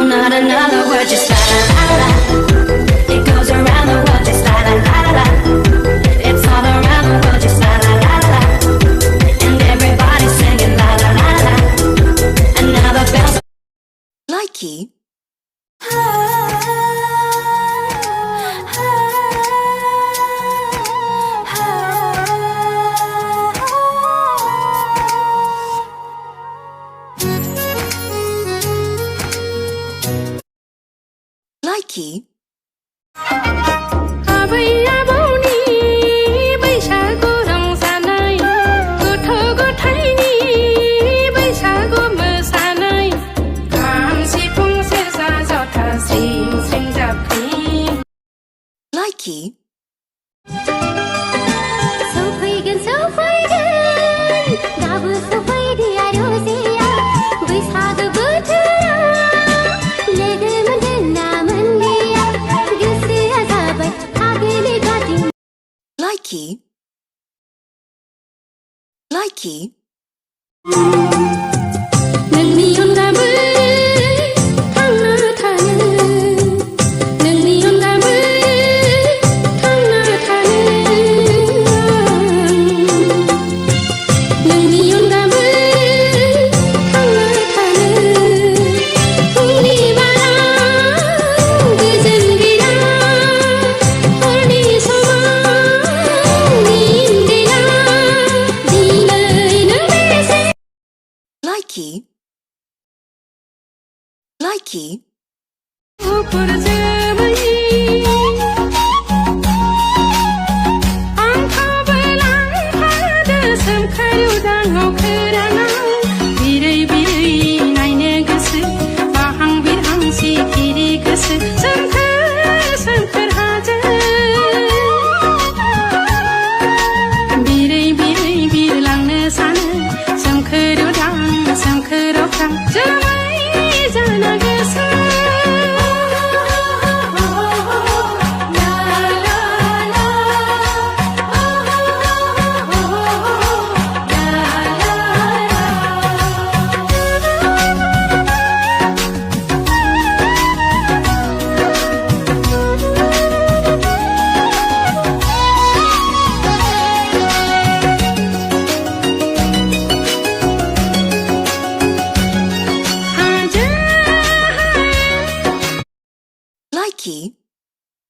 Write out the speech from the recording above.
not another word, just la la la la. It goes around the world, just la la la la la. It's all around the world, just la la la la. And everybody's singing la la la la. And now the bells. Likey. Likey. Likey. Likey. Likey. Likey. Likey.